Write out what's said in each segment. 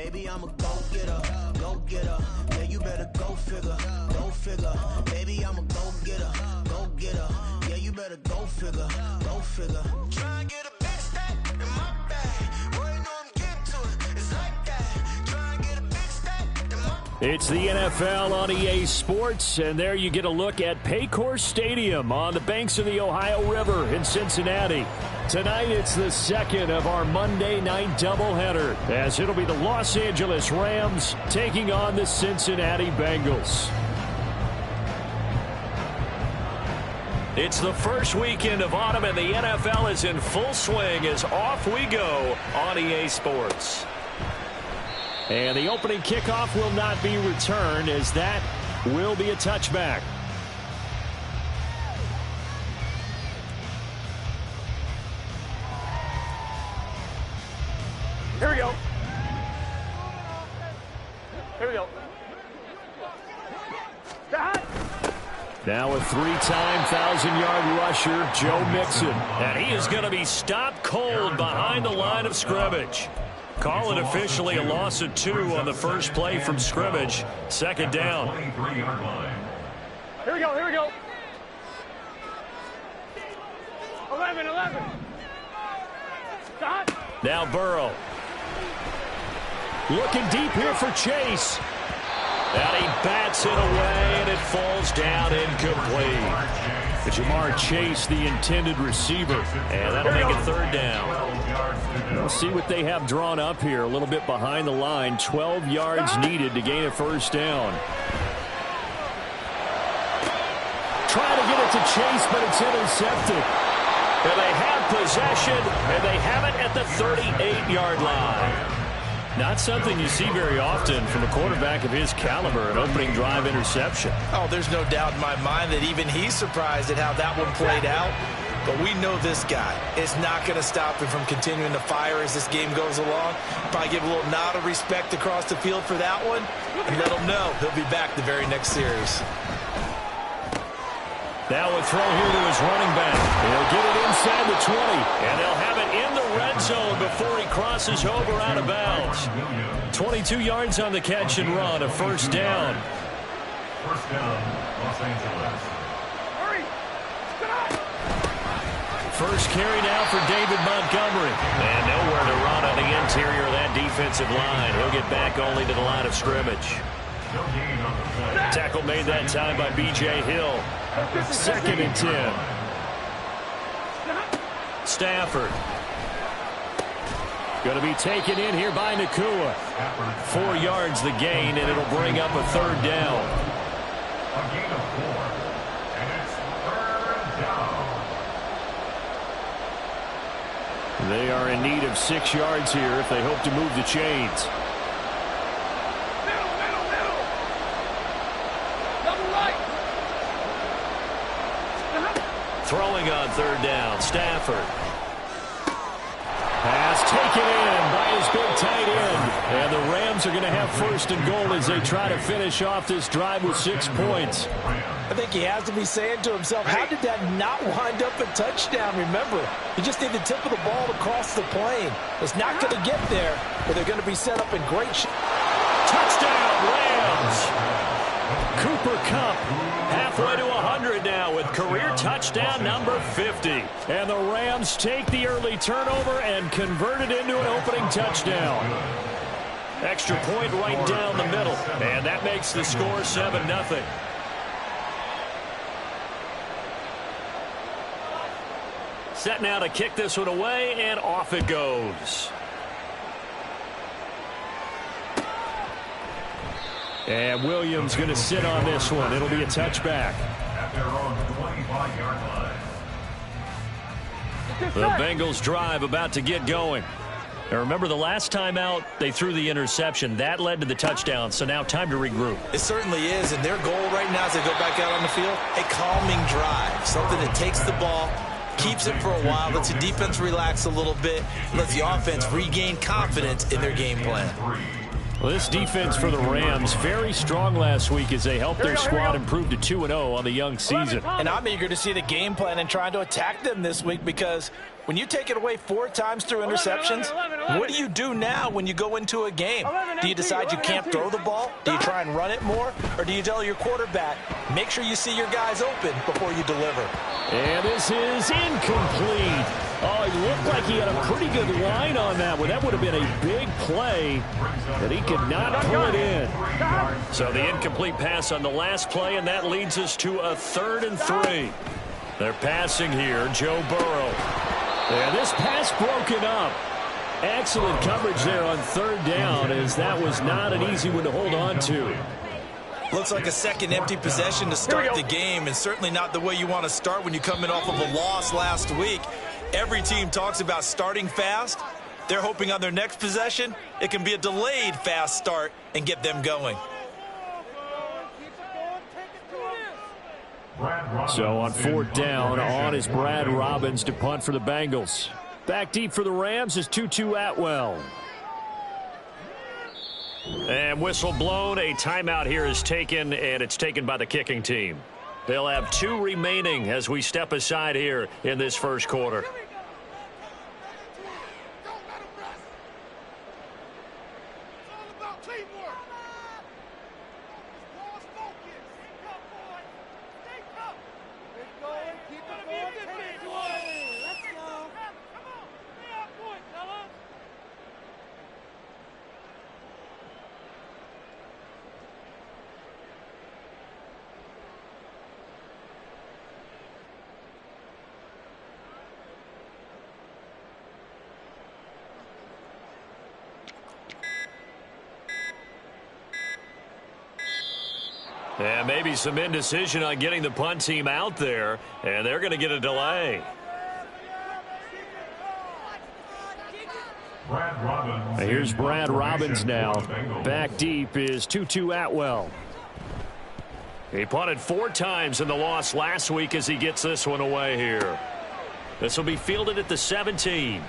Baby, I'm a go-getter, go-getter. Yeah, you better go figure, go figure. Baby, I'm a go-getter, go-getter. Yeah, you better go figure, go figure. Try and get a big stack in my bag. Boy, you know I'm getting to it. It's like that. Try and get a big stack in my bag. It's the NFL on EA Sports, and there you get a look at Paycor Stadium on the banks of the Ohio River in Cincinnati. Tonight, it's the second of our Monday night doubleheader, as it'll be the Los Angeles Rams taking on the Cincinnati Bengals. It's the first weekend of autumn, and the NFL is in full swing as off we go on EA Sports. And the opening kickoff will not be returned, as that will be a touchback. Here we go. Here we go. Now a three-time 1,000-yard rusher, Joe Mixon. And he is going to be stopped cold behind the line of scrimmage. Call it officially a loss of 2 on the first play from scrimmage. Second down. Here we go, here we go. 11. Stop. Now Burrow. Looking deep here for Chase. And he bats it away, and it falls down incomplete. But Jamar Chase, the intended receiver. And that'll make it third down. We'll see what they have drawn up here. A little bit behind the line. 12 yards needed to gain a first down. Trying to get it to Chase, but it's intercepted. And they have possession, and they have it at the 38-yard line. Not something you see very often from a quarterback of his caliber, an opening drive interception. Oh, there's no doubt in my mind that even he's surprised at how that one played out. But we know this guy is not going to stop him from continuing to fire as this game goes along. Probably give a little nod of respect across the field for that one, and let him know he'll be back the very next series. Now a throw here to his running back. He'll get it inside the 20, and they'll have it in the red zone before he crosses over out of bounds. 22 yards on the catch and run, a first down. First down, Los Angeles. Hurry. First carry now for David Montgomery. And nowhere to run on the interior of that defensive line. He'll get back only to the line of scrimmage. Tackle made that time by B.J. Hill. Second and 10. Stafford. Going to be taken in here by Nakua. 4 yards the gain, and it'll bring up a third down. A gain of 4. And it's third down. They are in need of 6 yards here if they hope to move the chains. Throwing on third down, Stafford. Pass taken in by his big tight end. And the Rams are going to have first and goal as they try to finish off this drive with 6 points. I think he has to be saying to himself, how did that not wind up a touchdown? Remember, you just need the tip of the ball to cross the plane. It's not going to get there, but they're going to be set up in great shape. Touchdown, Rams! Cooper Kupp halfway to 100 now with career touchdown number 50. And the Rams take the early turnover and convert it into an opening touchdown. Extra point right down the middle. And that makes the score 7-0. Set now to kick this one away, and off it goes. And Williams going to sit on this one. It'll be a touchback. At their own 25-yard line. The Bengals drive about to get going. Now remember, the last time out, they threw the interception. That led to the touchdown, so now time to regroup. It certainly is, and their goal right now as they go back out on the field, a calming drive, something that takes the ball, keeps it for a while, lets the defense relax a little bit, lets the offense regain confidence in their game plan. Well, this defense for the Rams, very strong last week as they helped their squad improve to 2-0 on the young season. And I'm eager to see the game plan and trying to attack them this week because When you take it away 4 times through interceptions, 11. what do you do now when you go into a game? Do you decide you can't throw the ball? Do you try and run it more? Or do you tell your quarterback, make sure you see your guys open before you deliver? And this is incomplete. Oh, he looked like he had a pretty good line on that one. That would have been a big play, but he could not pull it in. So the incomplete pass on the last play, and that leads us to a 3rd and 3. They're passing here, Joe Burrow. And this pass broken up. Excellent coverage there on 3rd down, as that was not an easy one to hold on to. Looks like a second empty possession to start the game, and certainly not the way you want to start when you come in off of a loss last week. Every team talks about starting fast. They're hoping on their next possession, it can be a delayed fast start and get them going. So on 4th down, on is Brad Robbins to punt for the Bengals. Back deep for the Rams is Tutu Atwell. And whistle blown. A timeout here is taken, and it's taken by the kicking team. They'll have 2 remaining as we step aside here in this first quarter. And maybe some indecision on getting the punt team out there, and they're going to get a delay. Here's Brad Robbins now. Back deep is Tutu Atwell. He punted 4 times in the loss last week as he gets this one away here. This will be fielded at the 17.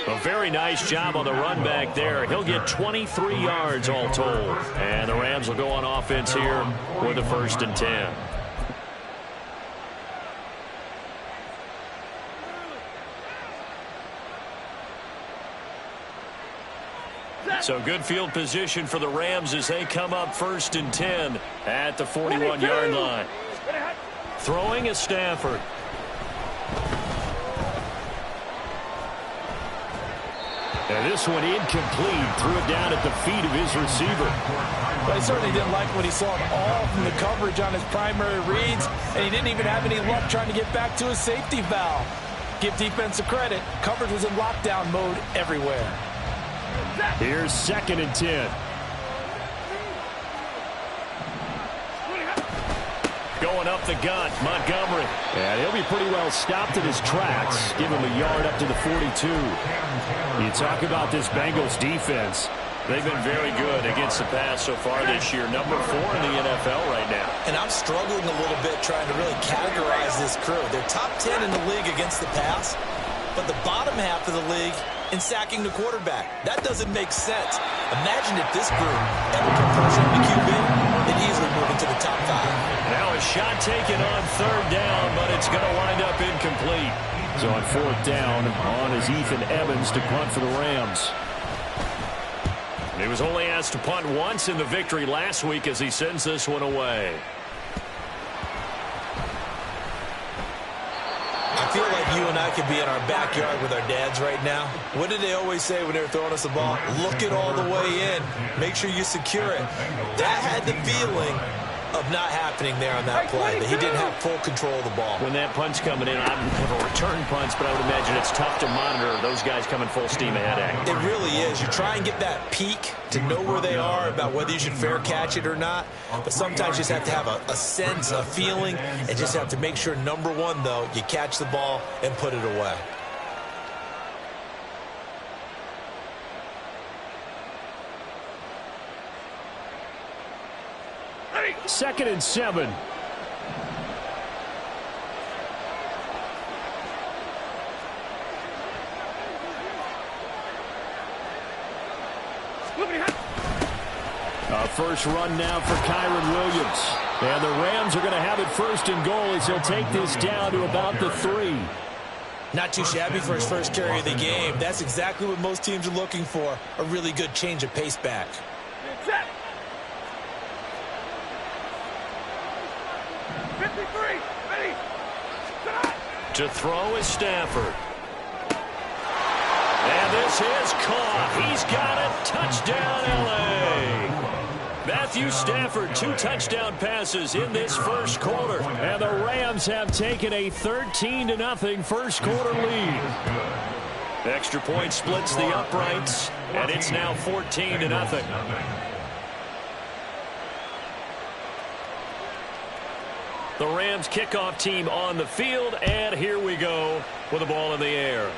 A very nice job on the run back there. He'll get 23 yards all told. And the Rams will go on offense here with a 1st and 10. So good field position for the Rams as they come up 1st and 10 at the 41-yard line. Throwing is Stafford. And this one incomplete. Threw it down at the feet of his receiver. But he certainly didn't like what he saw at all from the coverage on his primary reads, and he didn't even have any luck trying to get back to his safety valve. Give defensive credit. Coverage was in lockdown mode everywhere. Here's 2nd and 10. Going up the gut, Montgomery. And he'll be pretty well stopped in his tracks. Give him a yard up to the 42. You talk about this Bengals defense. They've been very good against the pass so far this year. Number 4 in the NFL right now. And I'm struggling a little bit trying to really categorize this crew. They're top 10 in the league against the pass, but the bottom half of the league in sacking the quarterback. That doesn't make sense. Imagine if this group ever put pressure on the QB, they'd easily move into the top 5. Now a shot taken on 3rd down, but it's going to wind up incomplete. So on 4th down, on is Ethan Evans to punt for the Rams. He was only asked to punt once in the victory last week as he sends this one away. I feel like you and I could be in our backyard with our dads right now. What did they always say when they were throwing us the ball? Look it all the way in. Make sure you secure it. That had the feeling of not happening there on that play, that he didn't have full control of the ball. When that punt's coming in, I don't have a return punch, but I would imagine it's tough to monitor those guys coming full steam ahead at you. It really is. You try and get that peek to know where they are, about whether you should fair catch it or not, but sometimes you just have to have a sense, a feeling, and just have to make sure, number 1, though, you catch the ball and put it away. Second and 7. A first run now for Kyron Williams. And the Rams are going to have it first and goal as he'll take this down to about the 3. Not too shabby for his first carry of the game. That's exactly what most teams are looking for. A really good change of pace back. Set. 53. Ready. Set. To throw is Stafford. And this is caught. He's got it. Touchdown, L.A. Matthew Stafford, 2 touchdown passes in this first quarter. And the Rams have taken a 13-0 first quarter lead. Extra point splits the uprights, and it's now 14-0. The Rams kickoff team on the field, and here we go with the ball in the air.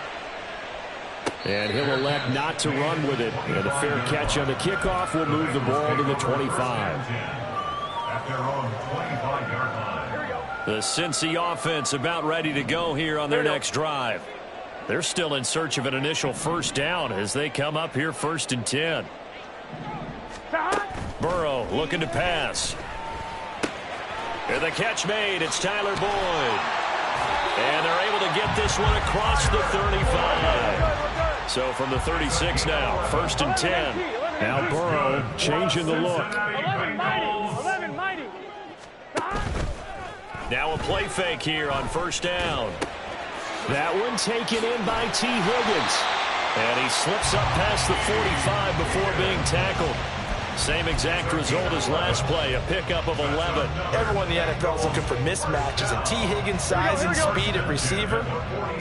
And he'll elect not to run with it. And a fair catch on the kickoff will move the ball to the 25. At their own 25-yard line. The Cincy offense about ready to go here on their next drive. They're still in search of an initial first down as they come up here 1st and 10. Burrow looking to pass. And the catch made. It's Tyler Boyd. And they're able to get this one across the 35. So from the 36 now, 1st and 10. Now Burrow changing the look. 11 mighty. Now a play fake here on 1st down. That one taken in by T. Higgins. And he slips up past the 45 before being tackled. Same exact result as last play, a pickup of 11. Everyone in the NFL is looking for mismatches, and T. Higgins' size and speed at receiver,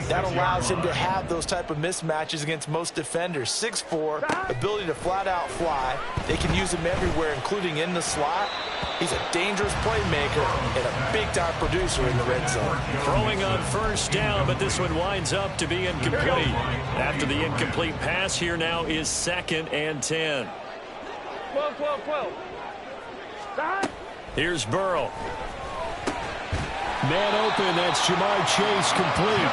that allows him to have those type of mismatches against most defenders. 6'4", ability to flat-out fly. They can use him everywhere, including in the slot. He's a dangerous playmaker and a big-time producer in the red zone. Throwing on 1st down, but this one winds up to be incomplete. After the incomplete pass, here now is 2nd and 10. 12. Here's Burrow. Man open, that's Jamar Chase complete.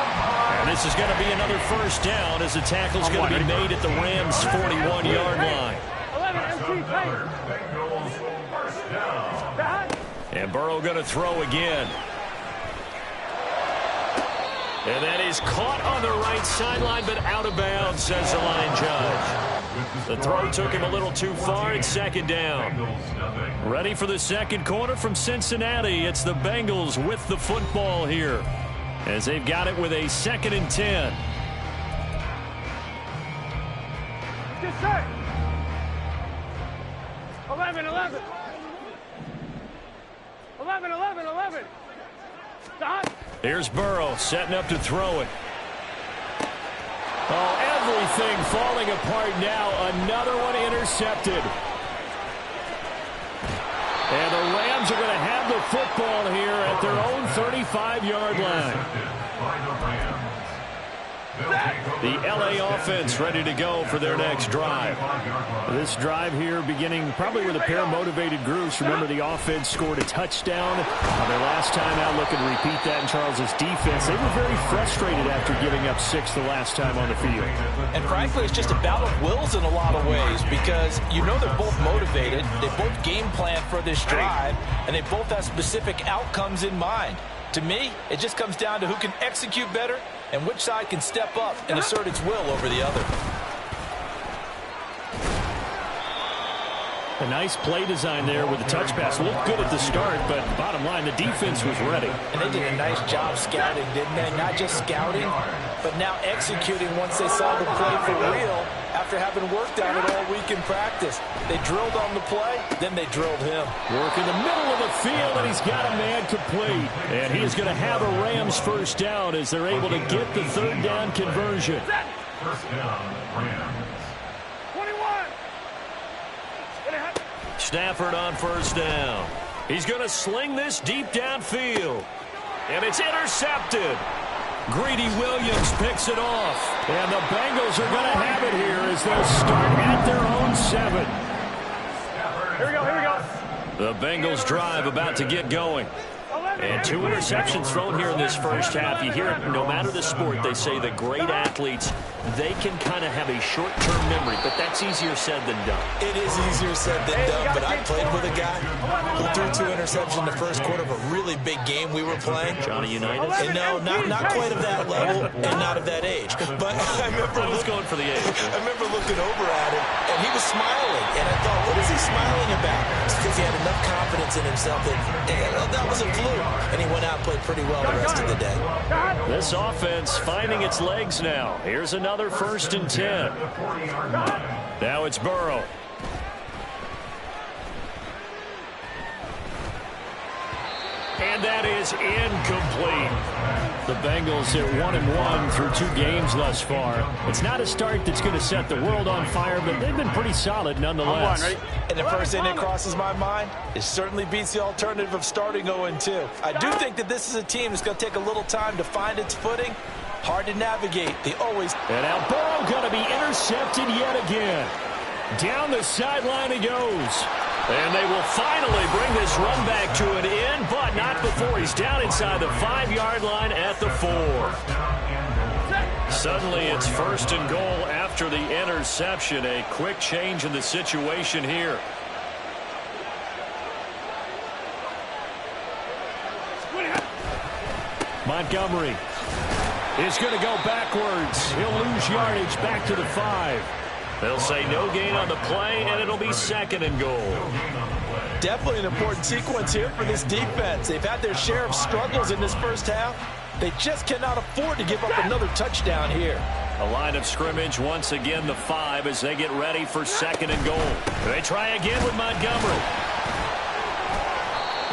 And this is going to be another 1st down as the tackle's going to be made at the Rams' 41-yard line. 11 Bengals first down. And Burrow going to throw again. And that is caught on the right sideline, but out of bounds, says the line judge. The throw took him a little too far. It's 2nd down. Ready for the second quarter from Cincinnati. It's the Bengals with the football here as they've got it with a 2nd and 10. Get set. 11. 11. Stop. Here's Burrow setting up to throw it. Oh, everything falling apart now. Another one intercepted. And the Rams are going to have the football here at their own 35-yard line. The L.A. offense ready to go for their next drive. This drive here beginning probably with a pair of motivated groups. Remember, the offense scored a touchdown on their last time out. Looking to repeat that in Charles's defense. They were very frustrated after giving up 6 the last time on the field. And frankly, it's just a battle of wills in a lot of ways because you know they're both motivated. They both game plan for this drive, and they both have specific outcomes in mind. To me, it just comes down to who can execute better and which side can step up and assert its will over the other. A nice play design there with the touch pass. Looked good at the start, but bottom line, the defense was ready. And they did a nice job scouting, didn't they? Not just scouting, but now executing once they saw the play for real after having worked on it all week in practice. They drilled on the play, then they drilled him. Work in the middle of the field, and he's got a man complete. And he is going to have a Rams 1st down as they're able to get the 3rd down conversion. 1st down, Rams. 21. Stafford on 1st down. He's going to sling this deep downfield. And it's intercepted. Greedy Williams picks it off. And the Bengals are going to have it here as they'll start at their own 7. Here we go. The Bengals drive about to get going. And 2 interceptions thrown here in this first half. You hear it, no matter the sport, they say the great athletes, they can kind of have a short-term memory, but that's easier said than done. It is easier said than done, but I played with a guy who threw 2 interceptions in the first quarter of a really big game we were playing. Johnny Unitas? And no, not quite of that level and not of that age. But I was going for the age. I remember looking over at him, and he was smiling. And I thought, what is he smiling about? It's because he had enough confidence in himself that was a fluke. And he went out and played pretty well the rest of the day. This offense finding its legs now. Here's another 1st and 10. Now it's Burrow. And that is incomplete. The Bengals are 1-1 through 2 games thus far. It's not a start that's going to set the world on fire, but they've been pretty solid nonetheless. And the first thing that crosses my mind, it certainly beats the alternative of starting 0-2. I do think that this is a team that's going to take a little time to find its footing. Hard to navigate. They always... And now Burrow going to be intercepted yet again. Down the sideline he goes. And they will finally bring this run back to an end, but not before he's down inside the 5-yard line at the 4. Suddenly it's 1st and goal after the interception. A quick change in the situation here. Montgomery is going to go backwards. He'll lose yardage back to the 5. They'll say no gain on the play, and it'll be 2nd and goal. Definitely an important sequence here for this defense. They've had their share of struggles in this first half. They just cannot afford to give up another touchdown here. A line of scrimmage, once again the 5 as they get ready for 2nd and goal. They try again with Montgomery.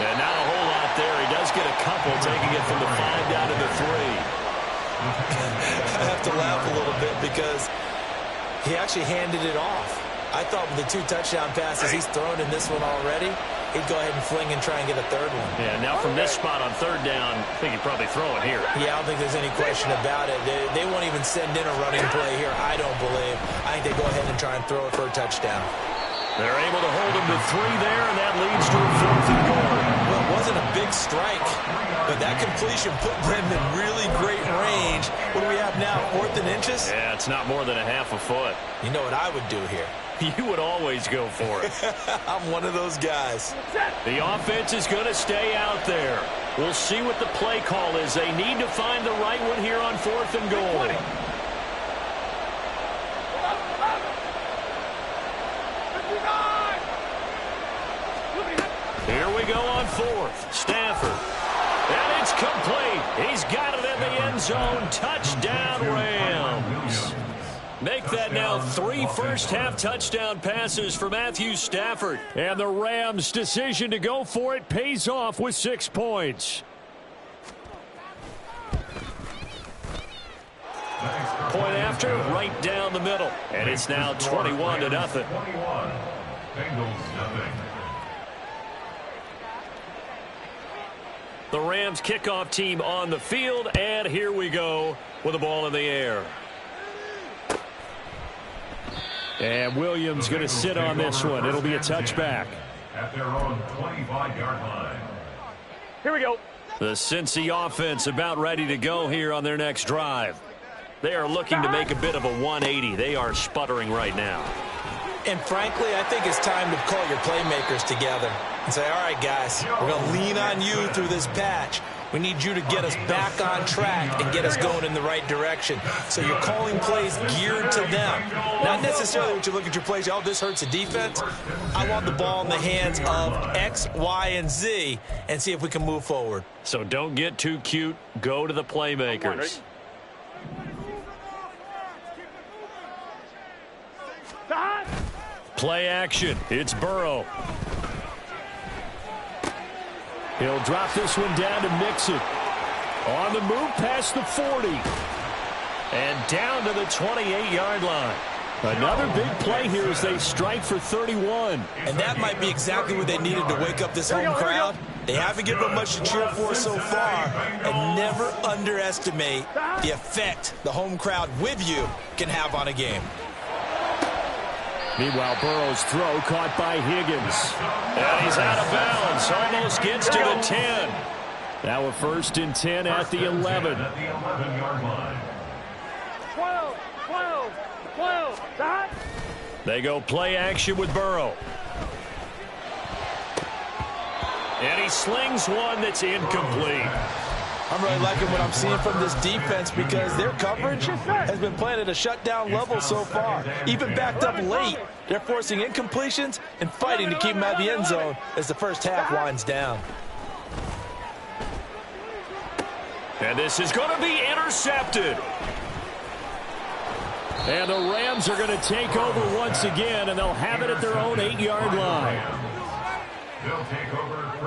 And not a whole lot there. He does get a couple, taking it from the 5 down to the 3. I have to laugh a little bit because he actually handed it off. I thought with the 2 touchdown passes he's thrown in this one already, he'd go ahead and fling and try and get a 3rd one. Yeah, now from this spot on 3rd down, I think he'd probably throw it here. Yeah, I don't think there's any question about it. They won't even send in a running play here, I don't believe. I think they go ahead and try and throw it for a touchdown. They're able to hold him to 3 there, and that leads to a 4th and goal. Well, it wasn't a big strike, but that completion put them in really great range. What do we have now, 4th and inches? Yeah, it's not more than a half a foot. You know what I would do here? You would always go for it. I'm one of those guys. The offense is going to stay out there. We'll see what the play call is. They need to find the right one here on 4th and goal. Here we go on 4th. Stafford. And it's complete. He's got it in the end zone. Touchdown, Rams. Make that now 3 first-half touchdown passes for Matthew Stafford. And the Rams' decision to go for it pays off with 6 points. Point after, right down the middle. And it's now 21-0. 21. Bengals nothing. The Rams kickoff team on the field, and here we go with the ball in the air. And Williams going to sit on this one. It'll be a touchback. At their own 25-yard line. Here we go. The Cincy offense about ready to go here on their next drive. They are looking to make a bit of a 180. They are sputtering right now. And frankly, I think it's time to call your playmakers together and say, all right, guys, we're going to lean on you through this patch. We need you to get us back on track and get us going in the right direction. So you're calling plays geared to them. Not necessarily when you look at your plays, oh, this hurts the defense. I want the ball in the hands of X, Y, and Z and see if we can move forward. So don't get too cute. Go to the playmakers. Play action. It's Burrow. He'll drop this one down to Mixon. On the move past the 40. And down to the 28-yard line. Another big play here as they strike for 31. And that might be exactly what they needed to wake up this home crowd. They haven't given them much to cheer for so far. And never underestimate the effect the home crowd with you can have on a game. Meanwhile, Burrow's throw caught by Higgins. And he's out of bounds. Almost gets to the 10. Now a 1st and 10 at the 11. At the 11-yard line. 12, 12, 12. The hot. They go play action with Burrow. And he slings one that's incomplete. I'm really liking what I'm seeing from this defense because their coverage has been playing at a shutdown level so far. Even backed up late, they're forcing incompletions and fighting to keep them out of the end zone as the first half winds down. And this is going to be intercepted. And the Rams are going to take over once again, and they'll have it at their own 8-yard line. They'll take over.